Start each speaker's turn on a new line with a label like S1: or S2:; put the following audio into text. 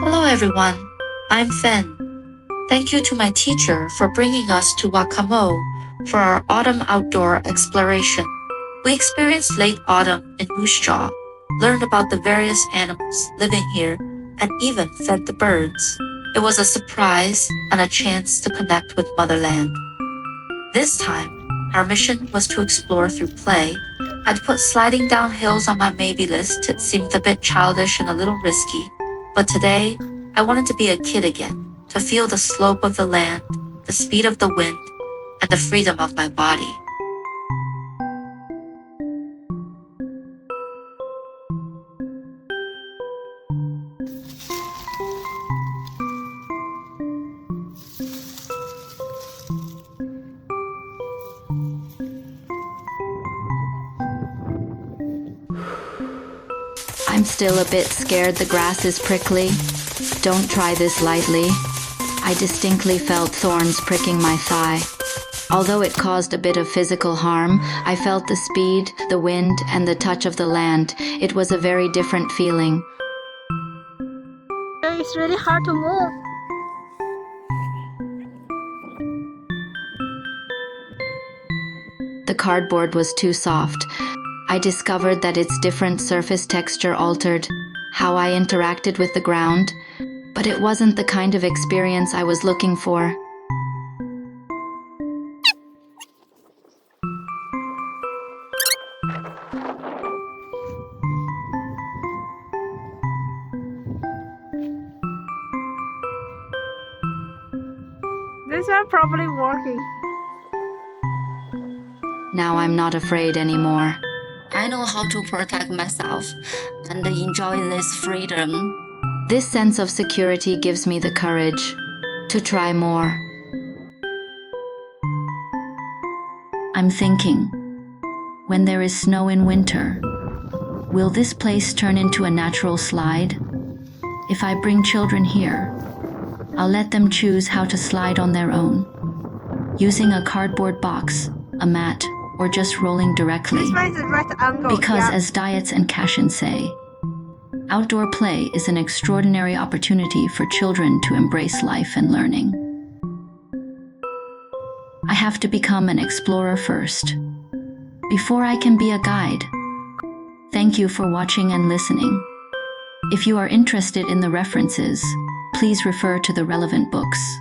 S1: Hello everyone, I'm Fen. Thank you to my teacher for bringing us to Wakamo for our autumn outdoor exploration. We experienced late autumn in Moose Jaw, learned about the various animals living here, and even fed the birds. It was a surprise and a chance to connect with Motherland. This time, our mission was to explore through play. I'd put sliding down hills on my maybe list. It seemed a bit childish and a little risky. But today, I wanted to be a kid again, to feel the slope of the land, the speed of the wind, and the freedom of my body.
S2: I'm still a bit scared the grass is prickly. Don't try this lightly. I distinctly felt thorns pricking my thigh. Although it caused a bit of physical harm, I felt the speed, the wind, and the touch of the land. It was a very different feeling.
S3: It's really hard to move.
S2: The cardboard was too soft. I discovered that its different surface texture altered how I interacted with the ground, but it wasn't the kind of experience I was looking for.
S3: This one probably working.
S2: Now I'm not afraid anymore.
S1: I know how to protect myself and enjoy this freedom.
S2: This sense of security gives me the courage to try more. I'm thinking, when there is snow in winter, will this place turn into a natural slide? If I bring children here, I'll let them choose how to slide on their own, using a cardboard box, a mat, or just rolling directly.
S3: This one is the right angle.
S2: Because
S3: yeah.
S2: as Diets and Cashin say, outdoor play is an extraordinary opportunity for children to embrace life and learning. I have to become an explorer first, before I can be a guide. Thank you for watching and listening. If you are interested in the references, please refer to the relevant books.